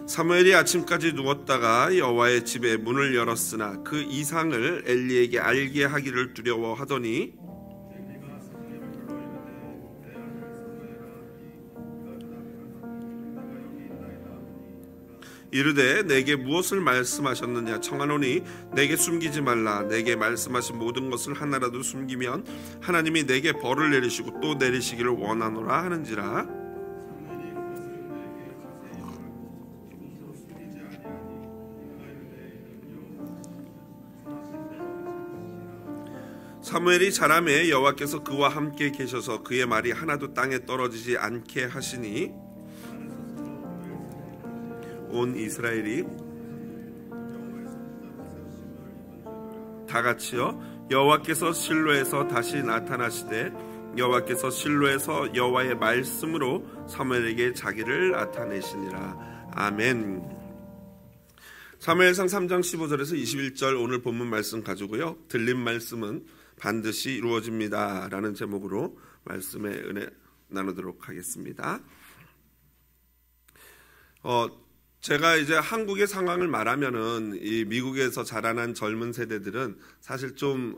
사무엘이 아침까지 누웠다가 여호와의 집에 문을 열었으나 그 이상을 엘리에게 알게 하기를 두려워하더니 이르되 내게 무엇을 말씀하셨느냐 청하노니 내게 숨기지 말라. 내게 말씀하신 모든 것을 하나라도 숨기면 하나님이 내게 벌을 내리시고 또 내리시기를 원하노라 하는지라. 사무엘이 자라매 여호와께서 그와 함께 계셔서 그의 말이 하나도 땅에 떨어지지 않게 하시니 온 이스라엘이 다 같이요 여호와께서 실로에서 다시 나타나시되 여호와께서 실로에서 여호와의 말씀으로 사무엘에게 자기를 나타내시니라. 아멘. 사무엘상 3장 15절에서 21절 오늘 본문 말씀 가지고요 들린 말씀은 반드시 이루어집니다 라는 제목으로 말씀의 은혜 나누도록 하겠습니다. 제가 이제 한국의 상황을 말하면은 이 미국에서 자라난 젊은 세대들은 사실 좀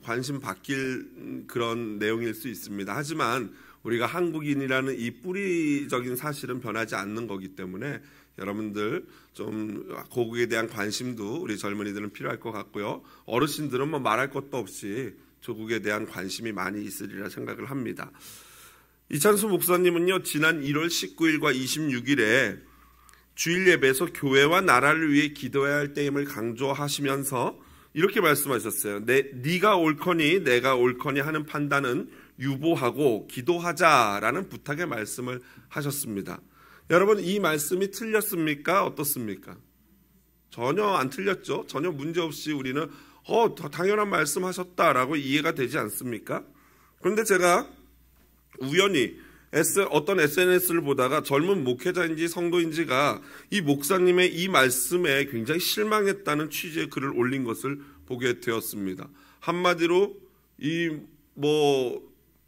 관심 바뀔 그런 내용일 수 있습니다. 하지만 우리가 한국인이라는 이 뿌리적인 사실은 변하지 않는 거기 때문에 여러분들 좀 고국에 대한 관심도 우리 젊은이들은 필요할 것 같고요. 어르신들은 뭐 말할 것도 없이 조국에 대한 관심이 많이 있으리라 생각을 합니다. 이찬수 목사님은요 지난 1월 19일과 26일에 주일 예배에서 교회와 나라를 위해 기도해야 할 때임을 강조하시면서 이렇게 말씀하셨어요. 네가 옳거니 내가 옳거니 하는 판단은 유보하고 기도하자라는 부탁의 말씀을 하셨습니다. 여러분 이 말씀이 틀렸습니까? 어떻습니까? 전혀 안 틀렸죠. 전혀 문제없이 우리는 당연한 말씀하셨다라고 이해가 되지 않습니까? 그런데 제가 우연히 어떤 SNS를 보다가 젊은 목회자인지 성도인지가 이 목사님의 이 말씀에 굉장히 실망했다는 취지의 글을 올린 것을 보게 되었습니다. 한마디로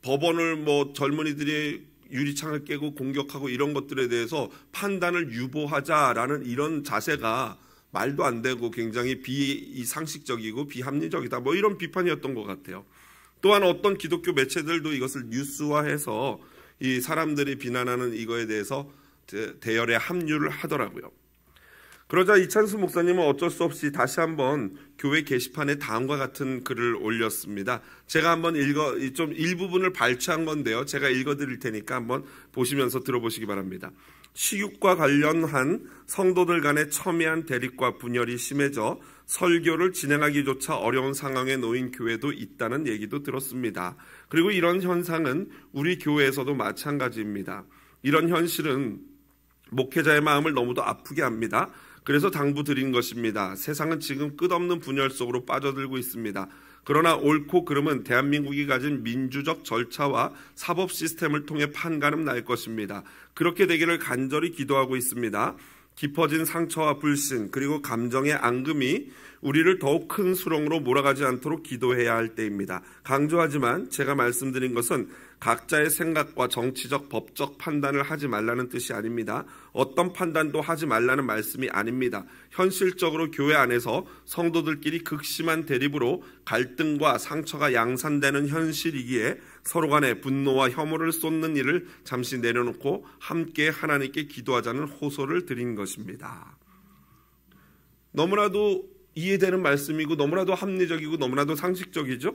법원을 젊은이들이 유리창을 깨고 공격하고 이런 것들에 대해서 판단을 유보하자라는 이런 자세가 말도 안 되고 굉장히 비상식적이고 비합리적이다 이런 비판이었던 것 같아요. 또한 어떤 기독교 매체들도 이것을 뉴스화해서 이 사람들이 비난하는 이거에 대해서 대열에 합류를 하더라고요. 그러자 이찬수 목사님은 어쩔 수 없이 다시 한번 교회 게시판에 다음과 같은 글을 올렸습니다. 제가 한번 좀 일부분을 발췌한 건데요. 제가 읽어드릴 테니까 한번 보시면서 들어보시기 바랍니다. 식육과 관련한 성도들 간의 첨예한 대립과 분열이 심해져 설교를 진행하기조차 어려운 상황에 놓인 교회도 있다는 얘기도 들었습니다. 그리고 이런 현상은 우리 교회에서도 마찬가지입니다. 이런 현실은 목회자의 마음을 너무도 아프게 합니다. 그래서 당부드린 것입니다. 세상은 지금 끝없는 분열 속으로 빠져들고 있습니다. 그러나 옳고 그름은 대한민국이 가진 민주적 절차와 사법 시스템을 통해 판가름 날 것입니다. 그렇게 되기를 간절히 기도하고 있습니다. 깊어진 상처와 불신 그리고 감정의 앙금이 우리를 더욱 큰 수렁으로 몰아가지 않도록 기도해야 할 때입니다. 강조하지만 제가 말씀드린 것은 각자의 생각과 정치적 법적 판단을 하지 말라는 뜻이 아닙니다. 어떤 판단도 하지 말라는 말씀이 아닙니다. 현실적으로 교회 안에서 성도들끼리 극심한 대립으로 갈등과 상처가 양산되는 현실이기에 서로 간에 분노와 혐오를 쏟는 일을 잠시 내려놓고 함께 하나님께 기도하자는 호소를 드린 것입니다. 너무나도 이해되는 말씀이고 너무나도 합리적이고 너무나도 상식적이죠.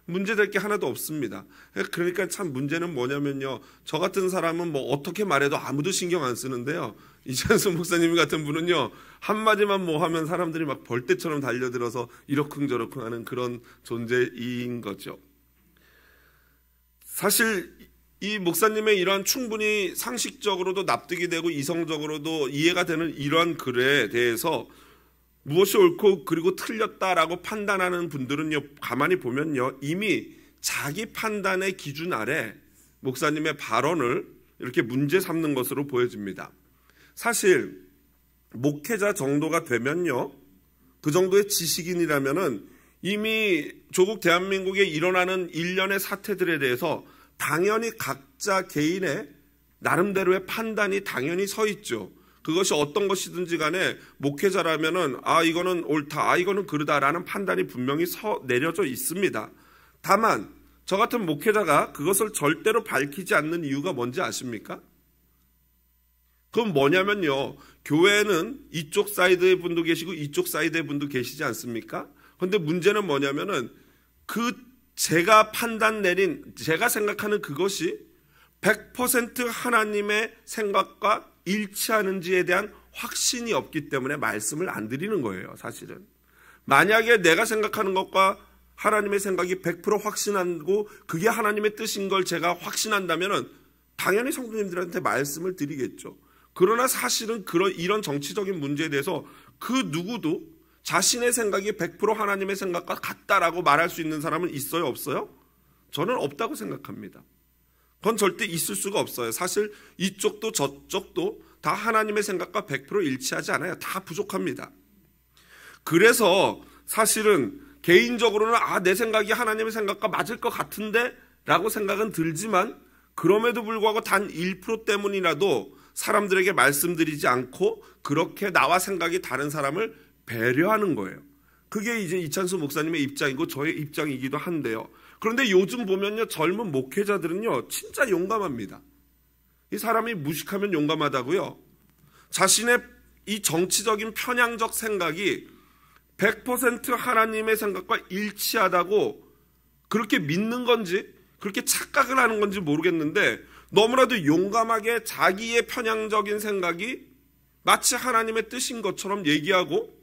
문제될 게 하나도 없습니다. 그러니까 참 문제는 뭐냐면요, 저 같은 사람은 어떻게 말해도 아무도 신경 안 쓰는데요, 이찬수 목사님 같은 분은요 한마디만 하면 사람들이 막 벌떼처럼 달려들어서 이러쿵저러쿵 하는 그런 존재인 거죠. 사실 이 목사님의 이러한 충분히 상식적으로도 납득이 되고 이성적으로도 이해가 되는 이러한 글에 대해서 무엇이 옳고 그리고 틀렸다라고 판단하는 분들은요, 가만히 보면요, 이미 자기 판단의 기준 아래 목사님의 발언을 이렇게 문제 삼는 것으로 보여집니다. 사실 목회자 정도가 되면요, 그 정도의 지식인이라면은 이미 조국 대한민국에 일어나는 일련의 사태들에 대해서 당연히 각자 개인의 나름대로의 판단이 당연히 서 있죠. 그것이 어떤 것이든지 간에 목회자라면은 이거는 옳다, 이거는 그르다라는 판단이 분명히 내려져 있습니다. 다만 저 같은 목회자가 그것을 절대로 밝히지 않는 이유가 뭔지 아십니까? 그건 뭐냐면요, 교회는 이쪽 사이드의 분도 계시고 이쪽 사이드의 분도 계시지 않습니까? 그런데 문제는 뭐냐면은 제가 판단 내린, 제가 생각하는 그것이 100% 하나님의 생각과 일치하는지에 대한 확신이 없기 때문에 말씀을 안 드리는 거예요, 사실은. 만약에 내가 생각하는 것과 하나님의 생각이 100% 확신하고 그게 하나님의 뜻인 걸 제가 확신한다면 당연히 성도님들한테 말씀을 드리겠죠. 그러나 사실은 이런 정치적인 문제에 대해서 그 누구도 자신의 생각이 100% 하나님의 생각과 같다라고 말할 수 있는 사람은 있어요, 없어요? 저는 없다고 생각합니다. 그건 절대 있을 수가 없어요. 사실 이쪽도 저쪽도 다 하나님의 생각과 100% 일치하지 않아요. 다 부족합니다. 그래서 사실은 개인적으로는 내 생각이 하나님의 생각과 맞을 것 같은데 라고 생각은 들지만, 그럼에도 불구하고 단 1% 때문이라도 사람들에게 말씀드리지 않고 그렇게 나와 생각이 다른 사람을 배려하는 거예요. 그게 이제 이찬수 목사님의 입장이고 저의 입장이기도 한데요. 그런데 요즘 보면요, 젊은 목회자들은요 진짜 용감합니다. 이 사람이 무식하면 용감하다고요. 자신의 이 정치적인 편향적 생각이 100% 하나님의 생각과 일치하다고 그렇게 믿는 건지 그렇게 착각을 하는 건지 모르겠는데, 너무나도 용감하게 자기의 편향적인 생각이 마치 하나님의 뜻인 것처럼 얘기하고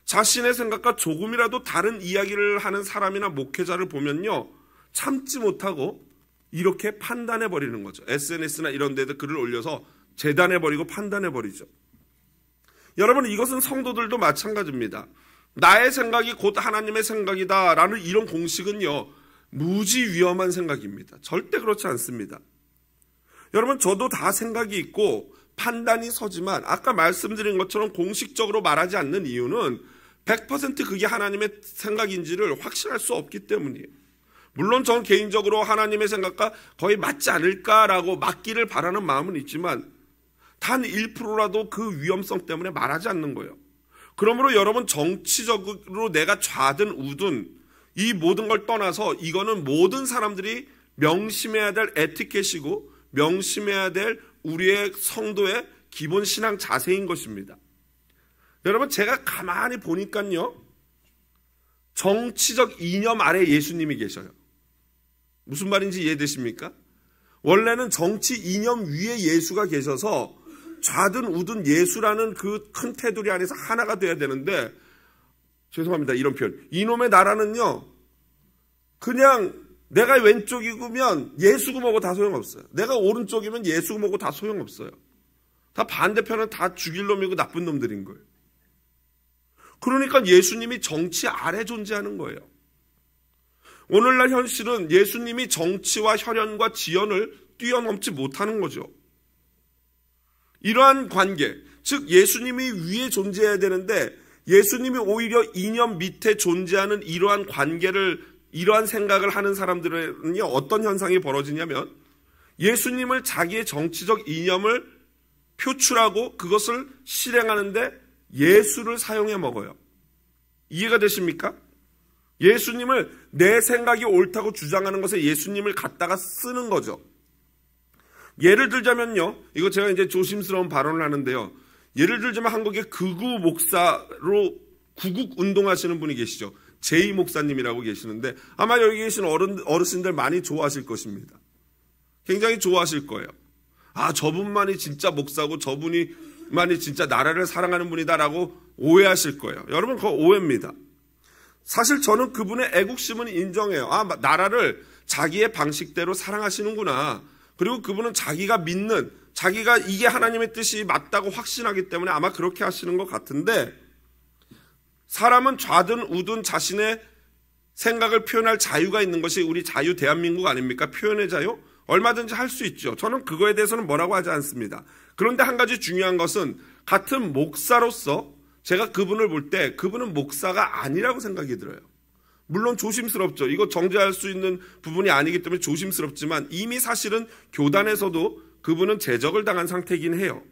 자신의 생각과 조금이라도 다른 이야기를 하는 사람이나 목회자를 보면요, 참지 못하고 이렇게 판단해버리는 거죠. SNS나 이런 데다 글을 올려서 재단해버리고 판단해버리죠. 여러분, 이것은 성도들도 마찬가지입니다. 나의 생각이 곧 하나님의 생각이다 라는 이런 공식은요, 무지 위험한 생각입니다. 절대 그렇지 않습니다. 여러분, 저도 다 생각이 있고 판단이 서지만 아까 말씀드린 것처럼 공식적으로 말하지 않는 이유는 100% 그게 하나님의 생각인지를 확신할 수 없기 때문이에요. 물론 저는 개인적으로 하나님의 생각과 거의 맞지 않을까라고 맞기를 바라는 마음은 있지만 단 1%라도 그 위험성 때문에 말하지 않는 거예요. 그러므로 여러분, 정치적으로 내가 좌든 우든 이 모든 걸 떠나서 이거는 모든 사람들이 명심해야 될 에티켓이고 명심해야 될 우리의 성도의 기본 신앙 자세인 것입니다. 여러분, 제가 가만히 보니까요, 정치적 이념 아래 예수님이 계셔요. 무슨 말인지 이해되십니까? 원래는 정치 이념 위에 예수가 계셔서 좌든 우든 예수라는 그 큰 테두리 안에서 하나가 돼야 되는데, 죄송합니다, 이런 표현, 이놈의 나라는요 그냥 내가 왼쪽이면 예수고 뭐고 다 소용없어요. 내가 오른쪽이면 예수고 뭐고 다 소용없어요. 다 반대편은 다 죽일 놈이고 나쁜 놈들인 거예요. 그러니까 예수님이 정치 아래 존재하는 거예요. 오늘날 현실은 예수님이 정치와 혈연과 지연을 뛰어넘지 못하는 거죠. 이러한 관계, 즉 예수님이 위에 존재해야 되는데 예수님이 오히려 이념 밑에 존재하는 이러한 관계를, 이러한 생각을 하는 사람들은요, 어떤 현상이 벌어지냐면 예수님을 자기의 정치적 이념을 표출하고 그것을 실행하는데 예수를 사용해 먹어요. 이해가 되십니까? 예수님을, 내 생각이 옳다고 주장하는 것에 예수님을 갖다가 쓰는 거죠. 예를 들자면요, 이거 제가 이제 조심스러운 발언을 하는데요, 예를 들자면 한국의 극우 목사로 구국 운동하시는 분이 계시죠. 제이 목사님이라고 계시는데 아마 여기 계신 어르신들 많이 좋아하실 것입니다. 굉장히 좋아하실 거예요. 저분만이 진짜 목사고 저분이만이 진짜 나라를 사랑하는 분이다라고 오해하실 거예요. 여러분, 그거 오해입니다. 사실 저는 그분의 애국심은 인정해요. 나라를 자기의 방식대로 사랑하시는구나. 그리고 그분은 자기가 믿는, 자기가 이게 하나님의 뜻이 맞다고 확신하기 때문에 아마 그렇게 하시는 것 같은데, 사람은 좌든 우든 자신의 생각을 표현할 자유가 있는 것이 우리 자유 대한민국 아닙니까? 표현의 자유? 얼마든지 할 수 있죠. 저는 그거에 대해서는 뭐라고 하지 않습니다. 그런데 한 가지 중요한 것은 같은 목사로서 제가 그분을 볼 때 그분은 목사가 아니라고 생각이 들어요. 물론 조심스럽죠. 이거 정죄할 수 있는 부분이 아니기 때문에 조심스럽지만 이미 사실은 교단에서도 그분은 제적을 당한 상태이긴 해요.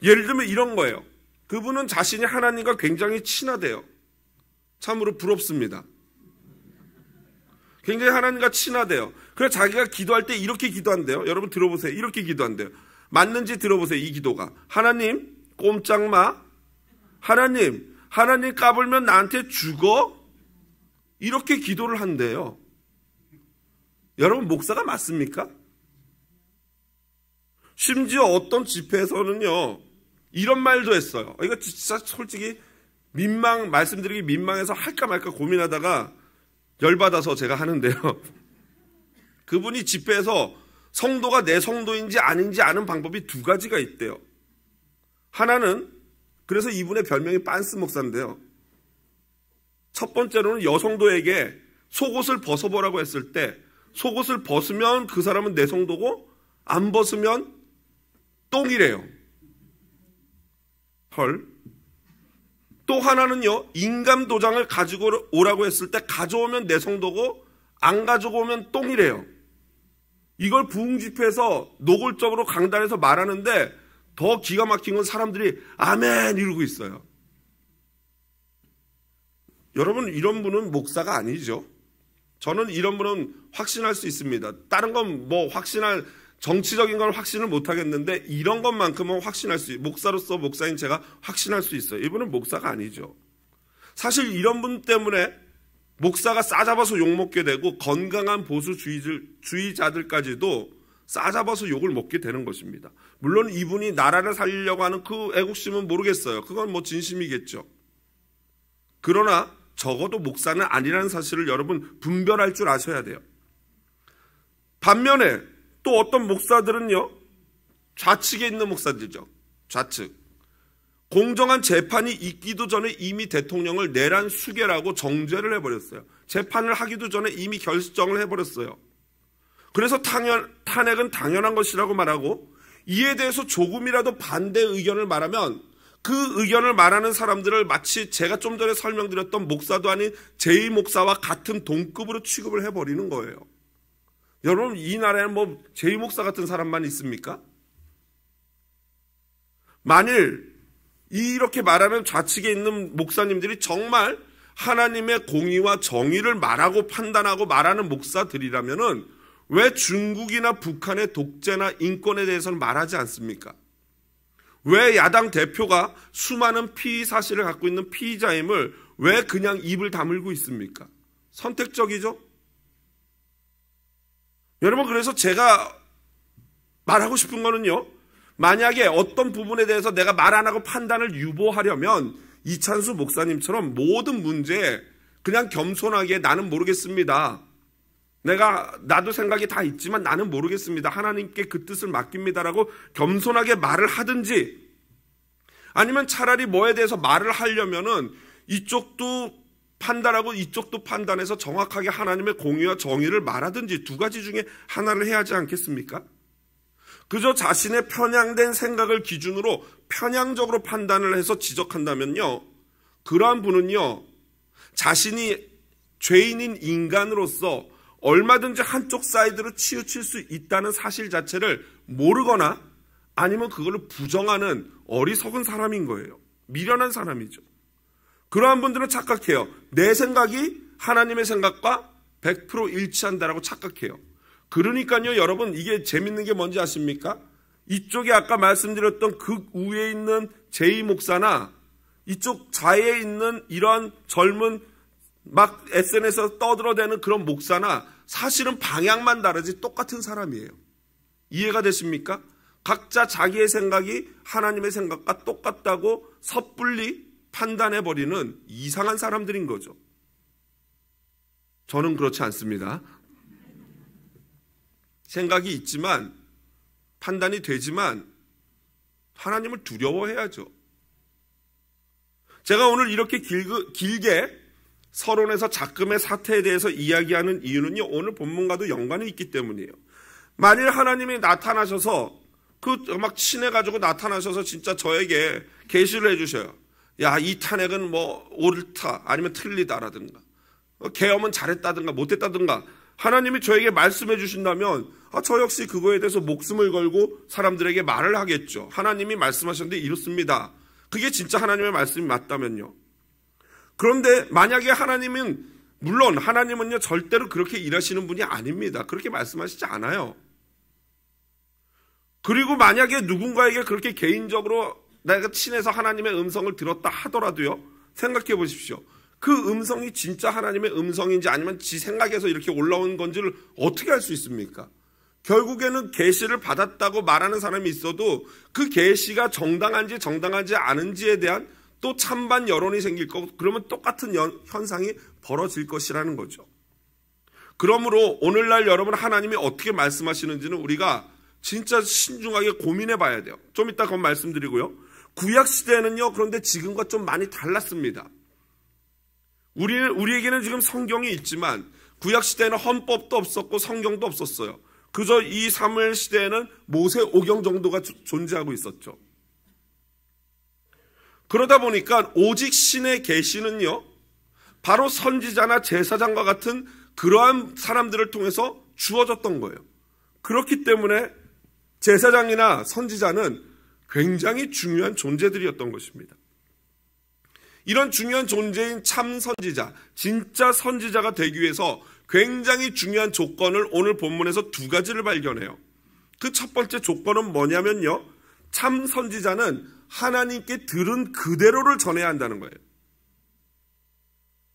예를 들면 이런 거예요. 그분은 자신이 하나님과 굉장히 친하대요. 참으로 부럽습니다. 굉장히 하나님과 친하대요. 그래서 자기가 기도할 때 이렇게 기도한대요. 여러분 들어보세요. 이렇게 기도한대요. 맞는지 들어보세요. 이 기도가. 하나님 꼼짝마. 하나님 까불면 나한테 죽어? 이렇게 기도를 한대요. 여러분 목사가 맞습니까? 심지어 어떤 집회에서는요 이런 말도 했어요. 이거 진짜 솔직히 말씀드리기 민망해서 할까 말까 고민하다가 열받아서 제가 하는데요. 그분이 집회에서 성도가 내 성도인지 아닌지 아는 방법이 두 가지가 있대요. 하나는, 그래서 이분의 별명이 빤스 목사인데요. 첫 번째로는 여성도에게 속옷을 벗어보라고 했을 때 속옷을 벗으면 그 사람은 내 성도고 안 벗으면 똥이래요. 헐. 또 하나는요, 인감 도장을 가지고 오라고 했을 때 가져오면 내 성도고 안 가져오면 똥이래요. 이걸 부흥집회에서 노골적으로 강단에서 말하는데 더 기가 막힌 건 사람들이 아멘 이러고 있어요. 여러분 이런 분은 목사가 아니죠. 저는 이런 분은 확신할 수 있습니다. 다른 건 뭐 정치적인 건 확신을 못 하겠는데 이런 것만큼은 확신할 수 있어요. 목사로서 목사인 제가 확신할 수 있어요. 이분은 목사가 아니죠. 사실 이런 분 때문에 목사가 싸잡아서 욕먹게 되고 건강한 보수주의자들까지도 싸잡아서 욕을 먹게 되는 것입니다. 물론 이분이 나라를 살리려고 하는 그 애국심은 모르겠어요. 그건 뭐 진심이겠죠. 그러나 적어도 목사는 아니라는 사실을 여러분 분별할 줄 아셔야 돼요. 반면에 또 어떤 목사들은요, 좌측에 있는 목사들이죠. 좌측. 공정한 재판이 있기도 전에 이미 대통령을 내란 수괴라고 정죄를 해버렸어요. 재판을 하기도 전에 이미 결정을 해버렸어요. 그래서 탄핵은 당연한 것이라고 말하고 이에 대해서 조금이라도 반대 의견을 말하면 그 의견을 말하는 사람들을 마치 제가 좀 전에 설명드렸던 목사도 아닌 제2목사와 같은 동급으로 취급을 해버리는 거예요. 여러분 이 나라에 뭐 제2목사 같은 사람만 있습니까? 만일 이렇게 말하는 좌측에 있는 목사님들이 정말 하나님의 공의와 정의를 말하고 판단하고 말하는 목사들이라면은 왜 중국이나 북한의 독재나 인권에 대해서는 말하지 않습니까? 왜 야당 대표가 수많은 피의 사실을 갖고 있는 피의자임을 왜 그냥 입을 다물고 있습니까? 선택적이죠? 여러분 그래서 제가 말하고 싶은 거는요, 만약에 어떤 부분에 대해서 내가 말 안 하고 판단을 유보하려면 이찬수 목사님처럼 모든 문제에 그냥 겸손하게 나는 모르겠습니다. 나도 생각이 다 있지만 나는 모르겠습니다. 하나님께 그 뜻을 맡깁니다라고 겸손하게 말을 하든지, 아니면 차라리 뭐에 대해서 말을 하려면은 이쪽도 판단하고 이쪽도 판단해서 정확하게 하나님의 공의와 정의를 말하든지 두 가지 중에 하나를 해야 하지 않겠습니까? 그저 자신의 편향된 생각을 기준으로 편향적으로 판단을 해서 지적한다면요, 그러한 분은요, 자신이 죄인인 인간으로서 얼마든지 한쪽 사이드로 치우칠 수 있다는 사실 자체를 모르거나 아니면 그걸 부정하는 어리석은 사람인 거예요. 미련한 사람이죠. 그러한 분들은 착각해요. 내 생각이 하나님의 생각과 100% 일치한다라고 착각해요. 그러니까요, 여러분 이게 재밌는 게 뭔지 아십니까? 이쪽에 아까 말씀드렸던 극 우에 있는 제2목사나 이쪽 좌에 있는 이러한 젊은 막 SNS에서 떠들어대는 그런 목사나 사실은 방향만 다르지 똑같은 사람이에요. 이해가 되십니까? 각자 자기의 생각이 하나님의 생각과 똑같다고 섣불리 판단해버리는 이상한 사람들인 거죠. 저는 그렇지 않습니다. 생각이 있지만 판단이 되지만 하나님을 두려워해야죠. 제가 오늘 이렇게 길게 서론에서 작금의 사태에 대해서 이야기하는 이유는요, 오늘 본문과도 연관이 있기 때문이에요. 만일 하나님이 나타나셔서 막 친해가지고 나타나셔서 진짜 저에게 계시를 해주셔요. 야, 이 탄핵은 뭐 옳다 아니면 틀리다라든가, 계엄은 잘했다든가 못했다든가 하나님이 저에게 말씀해 주신다면 저 역시 그거에 대해서 목숨을 걸고 사람들에게 말을 하겠죠. 하나님이 말씀하셨는데 이렇습니다. 그게 진짜 하나님의 말씀이 맞다면요. 그런데 만약에 물론 하나님은요 절대로 그렇게 일하시는 분이 아닙니다. 그렇게 말씀하시지 않아요. 그리고 만약에 누군가에게 그렇게 개인적으로 내가 친해서 하나님의 음성을 들었다 하더라도요, 생각해 보십시오. 그 음성이 진짜 하나님의 음성인지 아니면 지 생각에서 이렇게 올라온 건지를 어떻게 알 수 있습니까? 결국에는 계시를 받았다고 말하는 사람이 있어도 그 계시가 정당한지 정당하지 않은지에 대한 또 찬반 여론이 생길 거고, 그러면 똑같은 현상이 벌어질 것이라는 거죠. 그러므로 오늘날 여러분 하나님이 어떻게 말씀하시는지는 우리가 진짜 신중하게 고민해 봐야 돼요. 좀 이따 그건 말씀드리고요. 구약 시대는요, 그런데 지금과 좀 많이 달랐습니다. 우리에게는 지금 성경이 있지만 구약 시대에는 헌법도 없었고 성경도 없었어요. 그저 이 사무엘 시대에는 모세 오경 정도가 존재하고 있었죠. 그러다 보니까 오직 신의 계시는요, 바로 선지자나 제사장과 같은 그러한 사람들을 통해서 주어졌던 거예요. 그렇기 때문에 제사장이나 선지자는 굉장히 중요한 존재들이었던 것입니다. 이런 중요한 존재인 참 선지자, 진짜 선지자가 되기 위해서 굉장히 중요한 조건을 오늘 본문에서 두 가지를 발견해요. 그 첫 번째 조건은 뭐냐면요, 참 선지자는 하나님께 들은 그대로를 전해야 한다는 거예요.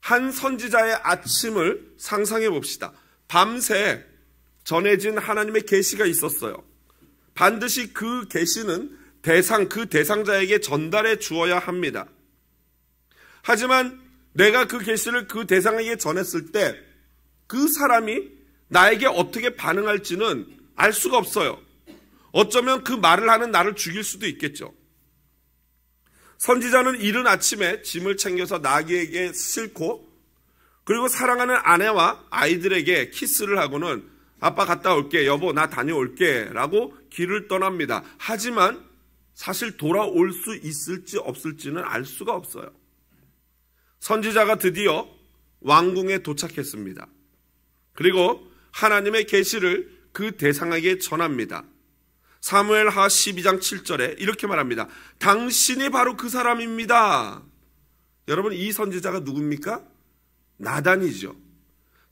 한 선지자의 아침을 상상해 봅시다. 밤새 전해진 하나님의 계시가 있었어요. 반드시 그 계시는 그 대상자에게 전달해 주어야 합니다. 하지만 내가 그 계시를 그 대상에게 전했을 때 그 사람이 나에게 어떻게 반응할지는 알 수가 없어요. 어쩌면 그 말을 하는 나를 죽일 수도 있겠죠. 선지자는 이른 아침에 짐을 챙겨서 나귀에게 싣고, 그리고 사랑하는 아내와 아이들에게 키스를 하고는 아빠 갔다 올게, 여보 나 다녀올게 라고 길을 떠납니다. 하지만 사실 돌아올 수 있을지 없을지는 알 수가 없어요. 선지자가 드디어 왕궁에 도착했습니다. 그리고 하나님의 계시를 그 대상에게 전합니다. 사무엘하 12장 7절에 이렇게 말합니다. 당신이 바로 그 사람입니다. 여러분, 이 선지자가 누굽니까? 나단이죠.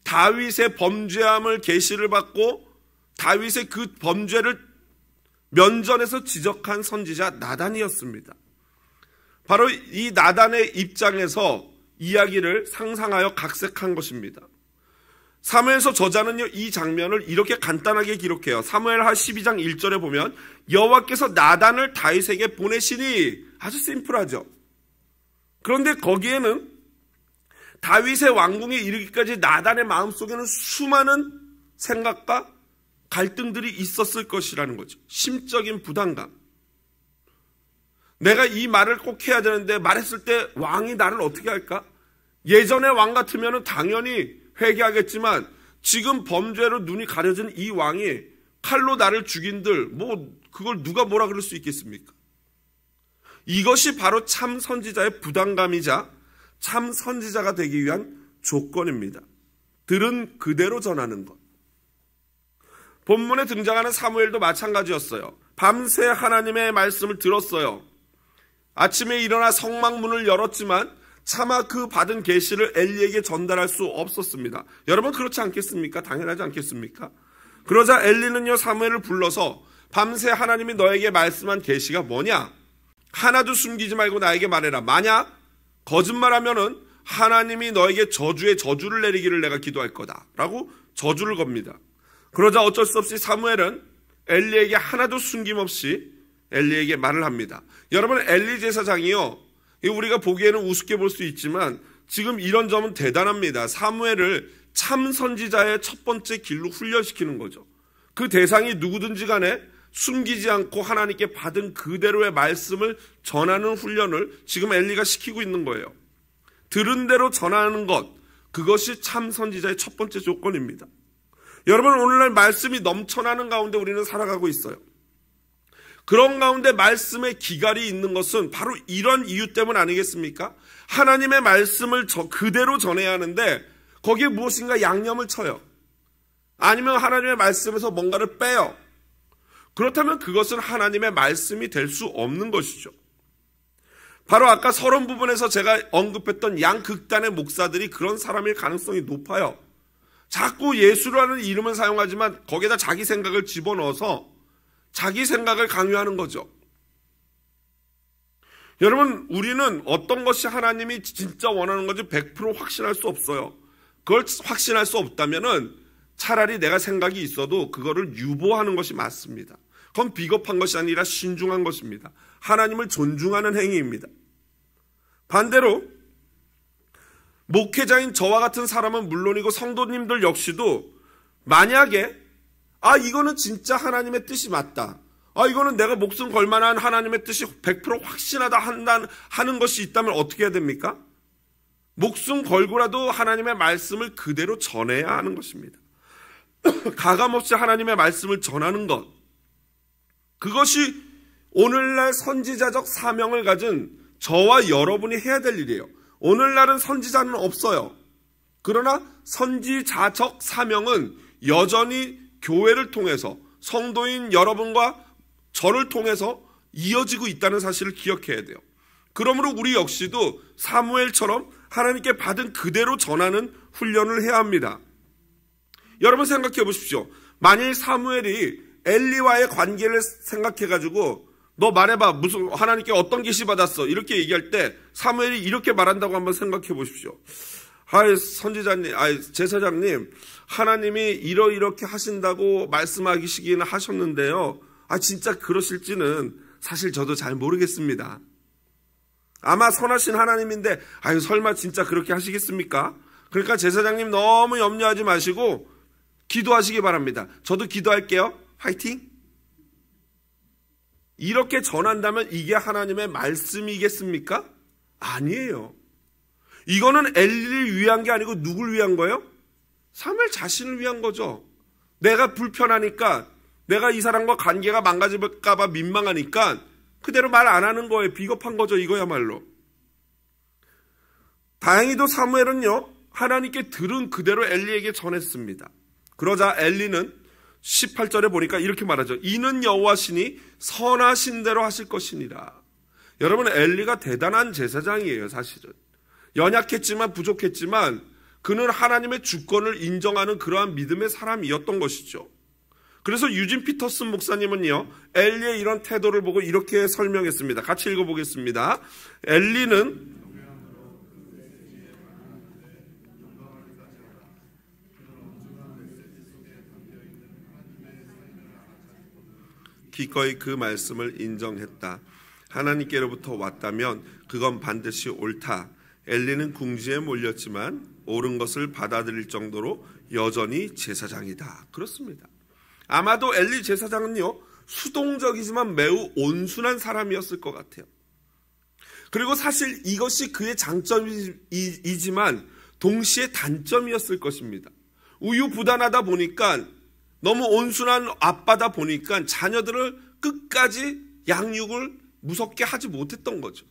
다윗의 범죄함을 계시를 받고 다윗의 그 범죄를 면전에서 지적한 선지자 나단이었습니다. 바로 이 나단의 입장에서 이야기를 상상하여 각색한 것입니다. 사무엘서 저자는요, 이 장면을 이렇게 간단하게 기록해요. 사무엘하 12장 1절에 보면 여호와께서 나단을 다윗에게 보내시니, 아주 심플하죠. 그런데 거기에는 다윗의 왕궁에 이르기까지 나단의 마음속에는 수많은 생각과 갈등들이 있었을 것이라는 거죠. 심적인 부담감. 내가 이 말을 꼭 해야 되는데 말했을 때 왕이 나를 어떻게 할까? 예전의 왕 같으면 당연히 회개하겠지만 지금 범죄로 눈이 가려진 이 왕이 칼로 나를 죽인들 그걸 누가 뭐라 그럴 수 있겠습니까? 이것이 바로 참 선지자의 부담감이자 참 선지자가 되기 위한 조건입니다. 들은 그대로 전하는 것. 본문에 등장하는 사무엘도 마찬가지였어요. 밤새 하나님의 말씀을 들었어요. 아침에 일어나 성막문을 열었지만 차마 그 받은 계시를 엘리에게 전달할 수 없었습니다. 여러분 그렇지 않겠습니까? 당연하지 않겠습니까? 그러자 엘리는요, 사무엘을 불러서 밤새 하나님이 너에게 말씀한 계시가 뭐냐? 하나도 숨기지 말고 나에게 말해라. 만약 거짓말하면은 하나님이 너에게 저주의 저주를 내리기를 내가 기도할 거다 라고 저주를 겁니다. 그러자 어쩔 수 없이 사무엘은 엘리에게 하나도 숨김없이 엘리에게 말을 합니다. 여러분, 엘리 제사장이요, 우리가 보기에는 우습게 볼 수 있지만 지금 이런 점은 대단합니다. 사무엘을 참 선지자의 첫 번째 길로 훈련시키는 거죠. 그 대상이 누구든지 간에 숨기지 않고 하나님께 받은 그대로의 말씀을 전하는 훈련을 지금 엘리가 시키고 있는 거예요. 들은 대로 전하는 것, 그것이 참 선지자의 첫 번째 조건입니다. 여러분, 오늘날 말씀이 넘쳐나는 가운데 우리는 살아가고 있어요. 그런 가운데 말씀의 기갈이 있는 것은 바로 이런 이유 때문 아니겠습니까? 하나님의 말씀을 그대로 전해야 하는데 거기에 무엇인가 양념을 쳐요. 아니면 하나님의 말씀에서 뭔가를 빼요. 그렇다면 그것은 하나님의 말씀이 될 수 없는 것이죠. 바로 아까 서론 부분에서 제가 언급했던 양극단의 목사들이 그런 사람일 가능성이 높아요. 자꾸 예수라는 이름을 사용하지만 거기에다 자기 생각을 집어넣어서 자기 생각을 강요하는 거죠. 여러분, 우리는 어떤 것이 하나님이 진짜 원하는 건지 100% 확신할 수 없어요. 그걸 확신할 수 없다면은 차라리 내가 생각이 있어도 그거를 유보하는 것이 맞습니다. 그건 비겁한 것이 아니라 신중한 것입니다. 하나님을 존중하는 행위입니다. 반대로 목회자인 저와 같은 사람은 물론이고 성도님들 역시도 만약에 이거는 진짜 하나님의 뜻이 맞다. 이거는 내가 목숨 걸 만한 하나님의 뜻이 100% 확신하다 하는 것이 있다면 어떻게 해야 됩니까? 목숨 걸고라도 하나님의 말씀을 그대로 전해야 하는 것입니다. 가감없이 하나님의 말씀을 전하는 것. 그것이 오늘날 선지자적 사명을 가진 저와 여러분이 해야 될 일이에요. 오늘날은 선지자는 없어요. 그러나 선지자적 사명은 여전히 교회를 통해서 성도인 여러분과 저를 통해서 이어지고 있다는 사실을 기억해야 돼요. 그러므로 우리 역시도 사무엘처럼 하나님께 받은 그대로 전하는 훈련을 해야 합니다. 여러분 생각해 보십시오. 만일 사무엘이 엘리와의 관계를 생각해가지고 너 말해봐, 무슨 하나님께 어떤 계시 받았어? 이렇게 얘기할 때 사무엘이 이렇게 말한다고 한번 생각해 보십시오. 선지자님, 제사장님, 하나님이 이렇게 하신다고 말씀하시기는 하셨는데요. 진짜 그러실지는 사실 저도 잘 모르겠습니다. 아마 선하신 하나님인데 설마 진짜 그렇게 하시겠습니까? 그러니까 제사장님 너무 염려하지 마시고 기도하시기 바랍니다. 저도 기도할게요. 화이팅! 이렇게 전한다면 이게 하나님의 말씀이겠습니까? 아니에요. 이거는 엘리를 위한 게 아니고 누굴 위한 거예요? 사무엘 자신을 위한 거죠. 내가 불편하니까, 내가 이 사람과 관계가 망가질까 봐 민망하니까 그대로 말 안 하는 거예요. 비겁한 거죠, 이거야말로. 다행히도 사무엘은요, 하나님께 들은 그대로 엘리에게 전했습니다. 그러자 엘리는 18절에 보니까 이렇게 말하죠. 이는 여호와시니 선하신 대로 하실 것이니라. 여러분, 엘리가 대단한 제사장이에요. 사실은 연약했지만 부족했지만 그는 하나님의 주권을 인정하는 그러한 믿음의 사람이었던 것이죠. 그래서 유진 피터슨 목사님은요, 엘리의 이런 태도를 보고 이렇게 설명했습니다. 같이 읽어보겠습니다. 엘리는 기꺼이 그 말씀을 인정했다. 하나님께로부터 왔다면 그건 반드시 옳다. 엘리는 궁지에 몰렸지만 옳은 것을 받아들일 정도로 여전히 제사장이다. 그렇습니다. 아마도 엘리 제사장은요, 수동적이지만 매우 온순한 사람이었을 것 같아요. 그리고 사실 이것이 그의 장점이지만 동시에 단점이었을 것입니다. 우유부단하다 보니까, 너무 온순한 아빠다 보니까 자녀들을 끝까지 양육을 무섭게 하지 못했던 거죠.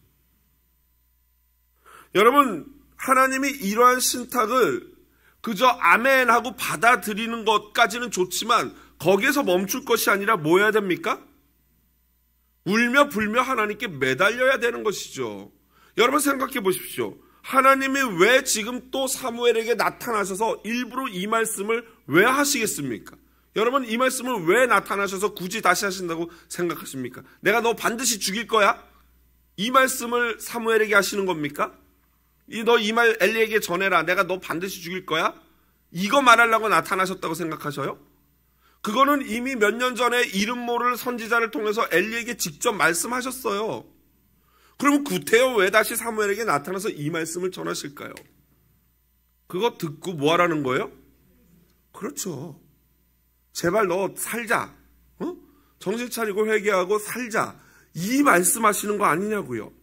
여러분, 하나님이 이러한 신탁을 그저 아멘하고 받아들이는 것까지는 좋지만 거기에서 멈출 것이 아니라 뭐 해야 됩니까? 울며 불며 하나님께 매달려야 되는 것이죠. 여러분 생각해 보십시오. 하나님이 왜 지금 또 사무엘에게 나타나셔서 일부러 이 말씀을 왜 하시겠습니까? 여러분, 이 말씀을 왜 나타나셔서 굳이 다시 하신다고 생각하십니까? 내가 너 반드시 죽일 거야? 이 말씀을 사무엘에게 하시는 겁니까? 너 이 말 엘리에게 전해라. 내가 너 반드시 죽일 거야? 이거 말하려고 나타나셨다고 생각하셔요? 그거는 이미 몇 년 전에 이름 모를 선지자를 통해서 엘리에게 직접 말씀하셨어요. 그럼 구태여 왜 다시 사무엘에게 나타나서 이 말씀을 전하실까요? 그거 듣고 뭐 하라는 거예요? 그렇죠. 제발 너 살자. 정신 차리고 회개하고 살자. 이 말씀하시는 거 아니냐고요.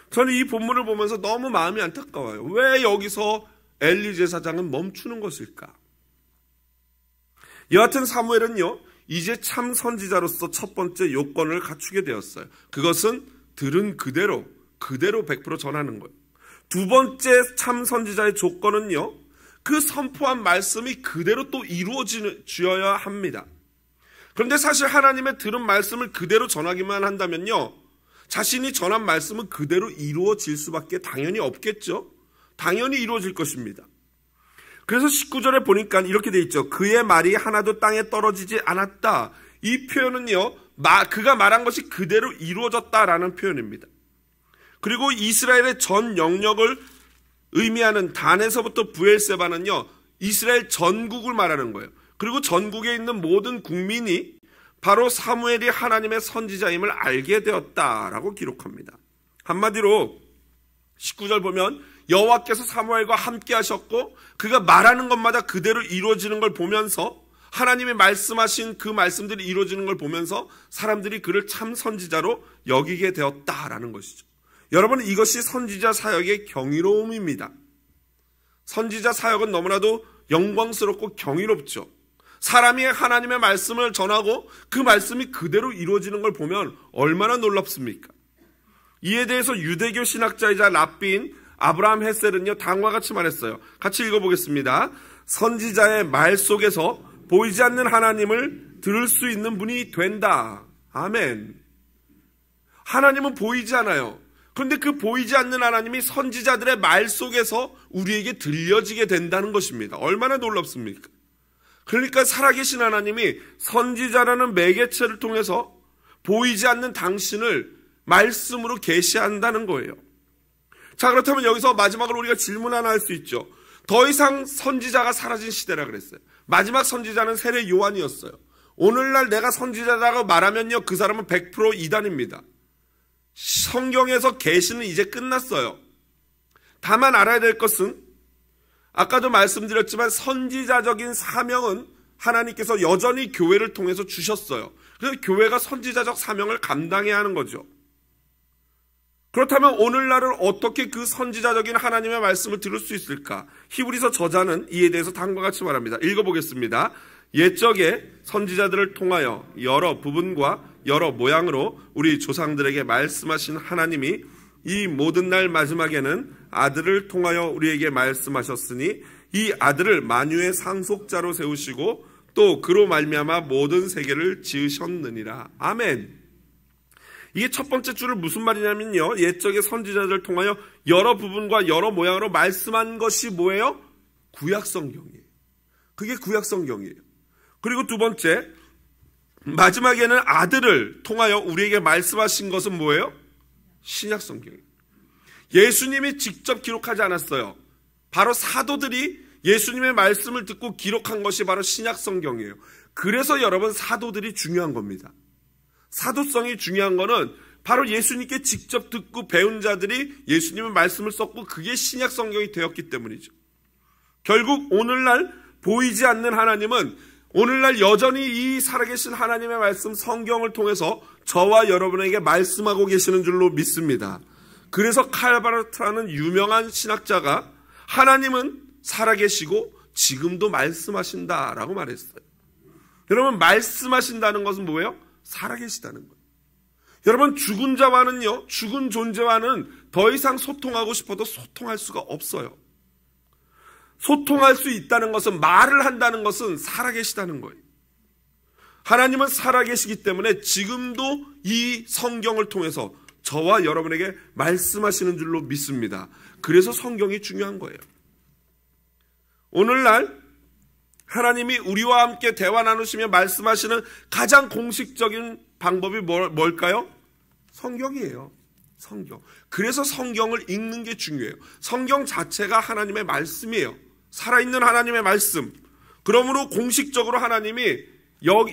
저는 이 본문을 보면서 너무 마음이 안타까워요. 왜 여기서 엘리 제사장은 멈추는 것일까? 여하튼 사무엘은요, 이제 참 선지자로서 첫 번째 요건을 갖추게 되었어요. 그것은 들은 그대로 100% 전하는 거예요. 두 번째 참 선지자의 조건은요, 그 선포한 말씀이 그대로 또 이루어져야 합니다. 그런데 사실 하나님의 들은 말씀을 그대로 전하기만 한다면요, 자신이 전한 말씀은 그대로 이루어질 수밖에 당연히 없겠죠. 당연히 이루어질 것입니다. 그래서 19절에 보니까 이렇게 돼 있죠. 그의 말이 하나도 땅에 떨어지지 않았다. 이 표현은요, 그가 말한 것이 그대로 이루어졌다라는 표현입니다. 그리고 이스라엘의 전 영역을 의미하는 단에서부터 브엘세바는요, 이스라엘 전국을 말하는 거예요. 그리고 전국에 있는 모든 국민이 바로 사무엘이 하나님의 선지자임을 알게 되었다라고 기록합니다. 한마디로 19절 보면 여호와께서 사무엘과 함께 하셨고 그가 말하는 것마다 그대로 이루어지는 걸 보면서, 하나님이 말씀하신 그 말씀들이 이루어지는 걸 보면서 사람들이 그를 참 선지자로 여기게 되었다라는 것이죠. 여러분, 이것이 선지자 사역의 경이로움입니다. 선지자 사역은 너무나도 영광스럽고 경이롭죠. 사람이 하나님의 말씀을 전하고 그 말씀이 그대로 이루어지는 걸 보면 얼마나 놀랍습니까? 이에 대해서 유대교 신학자이자 랍비인 아브라함 헤셀은요, 다음과 같이 말했어요. 같이 읽어보겠습니다. 선지자의 말 속에서 보이지 않는 하나님을 들을 수 있는 분이 된다. 아멘. 하나님은 보이지 않아요. 그런데 그 보이지 않는 하나님이 선지자들의 말 속에서 우리에게 들려지게 된다는 것입니다. 얼마나 놀랍습니까? 그러니까 살아계신 하나님이 선지자라는 매개체를 통해서 보이지 않는 당신을 말씀으로 계시한다는 거예요. 자, 그렇다면 여기서 마지막으로 우리가 질문 하나 할 수 있죠. 더 이상 선지자가 사라진 시대라 그랬어요. 마지막 선지자는 세례 요한이었어요. 오늘날 내가 선지자라고 말하면요, 그 사람은 100% 이단입니다. 성경에서 계시는 이제 끝났어요. 다만 알아야 될 것은, 아까도 말씀드렸지만 선지자적인 사명은 하나님께서 여전히 교회를 통해서 주셨어요. 그래서 교회가 선지자적 사명을 감당해야 하는 거죠. 그렇다면 오늘날은 어떻게 그 선지자적인 하나님의 말씀을 들을 수 있을까? 히브리서 저자는 이에 대해서 다음과 같이 말합니다. 읽어보겠습니다. 옛적에 선지자들을 통하여 여러 부분과 여러 모양으로 우리 조상들에게 말씀하신 하나님이 이 모든 날 마지막에는 아들을 통하여 우리에게 말씀하셨으니 이 아들을 만유의 상속자로 세우시고 또 그로 말미암아 모든 세계를 지으셨느니라. 아멘. 이게 첫 번째 줄을 무슨 말이냐면요, 옛적의 선지자들을 통하여 여러 부분과 여러 모양으로 말씀한 것이 뭐예요? 구약성경이에요. 그게 구약성경이에요. 그리고 두 번째, 마지막에는 아들을 통하여 우리에게 말씀하신 것은 뭐예요? 신약성경이에요. 예수님이 직접 기록하지 않았어요. 바로 사도들이 예수님의 말씀을 듣고 기록한 것이 바로 신약성경이에요. 그래서 여러분, 사도들이 중요한 겁니다. 사도성이 중요한 거는 바로 예수님께 직접 듣고 배운 자들이 예수님의 말씀을 썼고 그게 신약성경이 되었기 때문이죠. 결국 오늘날 보이지 않는 하나님은 오늘날 여전히 이 살아계신 하나님의 말씀 성경을 통해서 저와 여러분에게 말씀하고 계시는 줄로 믿습니다. 그래서 칼바르트라는 유명한 신학자가 하나님은 살아계시고 지금도 말씀하신다라고 말했어요. 여러분, 말씀하신다는 것은 뭐예요? 살아계시다는 거예요. 여러분, 죽은 자와는요, 죽은 존재와는 더 이상 소통하고 싶어도 소통할 수가 없어요. 소통할 수 있다는 것은, 말을 한다는 것은 살아계시다는 거예요. 하나님은 살아계시기 때문에 지금도 이 성경을 통해서 저와 여러분에게 말씀하시는 줄로 믿습니다. 그래서 성경이 중요한 거예요. 오늘날 하나님이 우리와 함께 대화 나누시며 말씀하시는 가장 공식적인 방법이 뭘까요? 성경이에요. 성경. 그래서 성경을 읽는 게 중요해요. 성경 자체가 하나님의 말씀이에요. 살아있는 하나님의 말씀. 그러므로 공식적으로 하나님이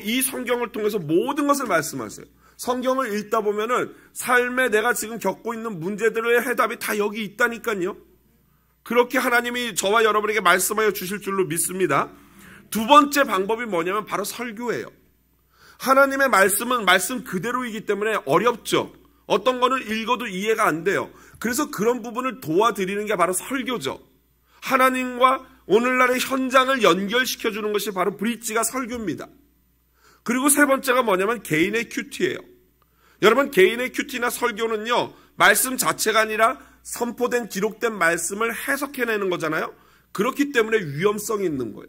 이 성경을 통해서 모든 것을 말씀하세요. 성경을 읽다 보면은 삶에 내가 지금 겪고 있는 문제들의 해답이 다 여기 있다니까요. 그렇게 하나님이 저와 여러분에게 말씀하여 주실 줄로 믿습니다. 두 번째 방법이 뭐냐면 바로 설교예요. 하나님의 말씀은 말씀 그대로이기 때문에 어렵죠. 어떤 거는 읽어도 이해가 안 돼요. 그래서 그런 부분을 도와드리는 게 바로 설교죠. 하나님과 오늘날의 현장을 연결시켜주는 것이 바로 브릿지가 설교입니다. 그리고 세 번째가 뭐냐면 개인의 큐티예요. 여러분, 개인의 큐티나 설교는요, 말씀 자체가 아니라 선포된 기록된 말씀을 해석해내는 거잖아요. 그렇기 때문에 위험성이 있는 거예요.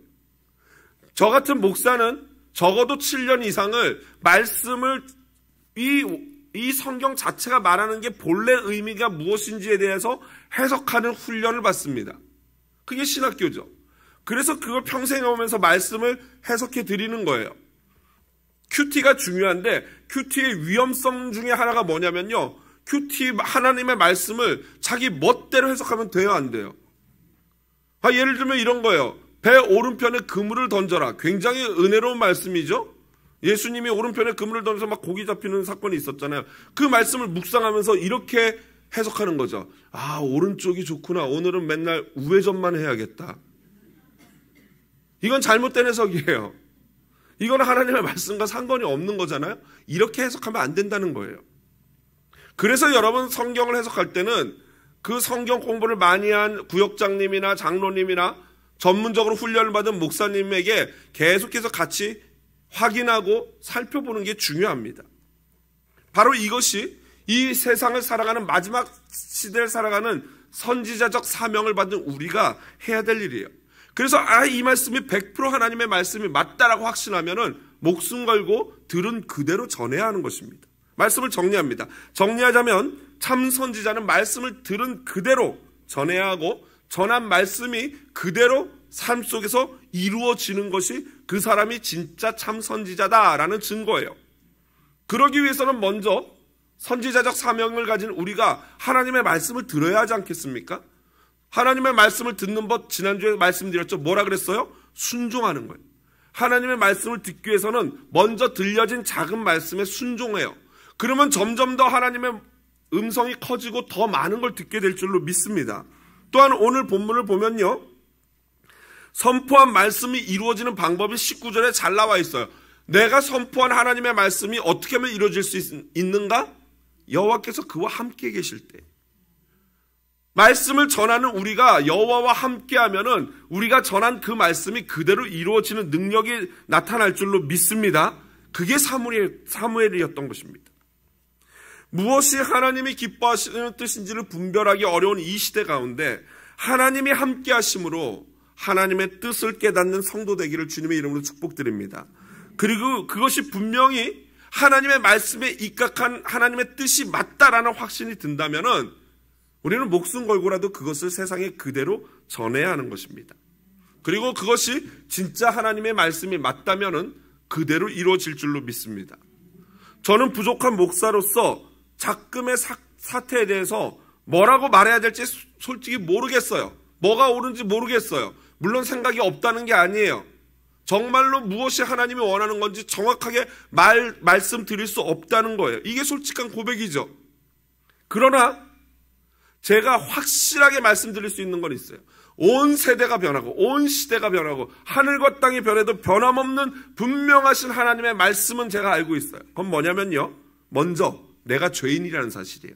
저 같은 목사는 적어도 7년 이상을 말씀을 이 성경 자체가 말하는 게 본래 의미가 무엇인지에 대해서 해석하는 훈련을 받습니다. 그게 신학교죠. 그래서 그걸 평생 해오면서 말씀을 해석해 드리는 거예요. 큐티가 중요한데 큐티의 위험성 중에 하나가 뭐냐면요. 큐티 하나님의 말씀을 자기 멋대로 해석하면 돼요, 안 돼요? 예를 들면 이런 거예요. 배 오른편에 그물을 던져라. 굉장히 은혜로운 말씀이죠. 예수님이 오른편에 그물을 던져서 막 고기 잡히는 사건이 있었잖아요. 그 말씀을 묵상하면서 이렇게 해석하는 거죠. 오른쪽이 좋구나. 오늘은 맨날 우회전만 해야겠다. 이건 잘못된 해석이에요. 이건 하나님의 말씀과 상관이 없는 거잖아요. 이렇게 해석하면 안 된다는 거예요. 그래서 여러분 성경을 해석할 때는 그 성경 공부를 많이 한 구역장님이나 장로님이나 전문적으로 훈련을 받은 목사님에게 계속해서 같이 확인하고 살펴보는 게 중요합니다. 바로 이것이 이 세상을 살아가는 마지막 시대를 살아가는 선지자적 사명을 받은 우리가 해야 될 일이에요. 그래서 이 말씀이 100% 하나님의 말씀이 맞다라고 확신하면은 목숨 걸고 들은 그대로 전해야 하는 것입니다. 말씀을 정리합니다. 정리하자면 참 선지자는 말씀을 들은 그대로 전해야 하고 전한 말씀이 그대로 삶 속에서 이루어지는 것이 그 사람이 진짜 참 선지자다라는 증거예요. 그러기 위해서는 먼저 선지자적 사명을 가진 우리가 하나님의 말씀을 들어야 하지 않겠습니까? 하나님의 말씀을 듣는 법 지난주에 말씀드렸죠. 뭐라 그랬어요? 순종하는 거예요. 하나님의 말씀을 듣기 위해서는 먼저 들려진 작은 말씀에 순종해요. 그러면 점점 더 하나님의 음성이 커지고 더 많은 걸 듣게 될 줄로 믿습니다. 또한 오늘 본문을 보면요. 선포한 말씀이 이루어지는 방법이 19절에 잘 나와 있어요. 내가 선포한 하나님의 말씀이 어떻게 하면 이루어질 수 있는가? 여호와께서 그와 함께 계실 때. 말씀을 전하는 우리가 여호와와 함께하면은 우리가 전한 그 말씀이 그대로 이루어지는 능력이 나타날 줄로 믿습니다. 그게 사무엘이었던 것입니다. 무엇이 하나님이 기뻐하시는 뜻인지를 분별하기 어려운 이 시대 가운데 하나님이 함께 하심으로 하나님의 뜻을 깨닫는 성도 되기를 주님의 이름으로 축복드립니다. 그리고 그것이 분명히 하나님의 말씀에 입각한 하나님의 뜻이 맞다라는 확신이 든다면은 우리는 목숨 걸고라도 그것을 세상에 그대로 전해야 하는 것입니다. 그리고 그것이 진짜 하나님의 말씀이 맞다면은 그대로 이루어질 줄로 믿습니다. 저는 부족한 목사로서 작금의 사태에 대해서 뭐라고 말해야 될지 솔직히 모르겠어요. 뭐가 옳은지 모르겠어요. 물론 생각이 없다는 게 아니에요. 정말로 무엇이 하나님이 원하는 건지 정확하게 말씀드릴 수 없다는 거예요. 이게 솔직한 고백이죠. 그러나 제가 확실하게 말씀드릴 수 있는 건 있어요. 온 세대가 변하고 온 시대가 변하고 하늘과 땅이 변해도 변함없는 분명하신 하나님의 말씀은 제가 알고 있어요. 그건 뭐냐면요. 먼저 내가 죄인이라는 사실이에요.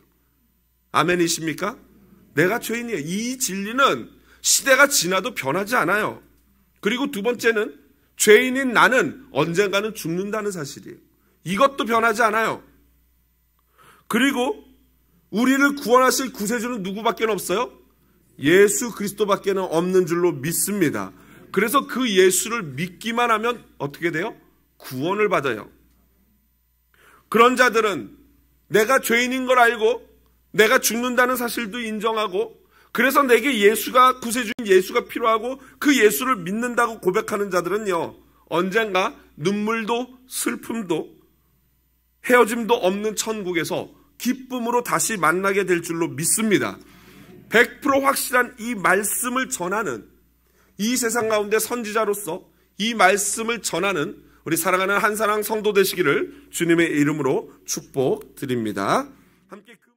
아멘이십니까? 내가 죄인이에요. 이 진리는 시대가 지나도 변하지 않아요. 그리고 두 번째는 죄인인 나는 언젠가는 죽는다는 사실이에요. 이것도 변하지 않아요. 그리고 우리를 구원하실 구세주는 누구밖에 없어요? 예수 그리스도밖에 없는 줄로 믿습니다. 그래서 그 예수를 믿기만 하면 어떻게 돼요? 구원을 받아요. 그런 자들은 내가 죄인인 걸 알고 내가 죽는다는 사실도 인정하고 그래서 내게 예수가 구세주인 예수가 필요하고 그 예수를 믿는다고 고백하는 자들은요. 언젠가 눈물도 슬픔도 헤어짐도 없는 천국에서 기쁨으로 다시 만나게 될 줄로 믿습니다. 100% 확실한 이 말씀을 전하는 이 세상 가운데 선지자로서 이 말씀을 전하는 우리 사랑하는 한사랑 성도 되시기를 주님의 이름으로 축복드립니다. 함께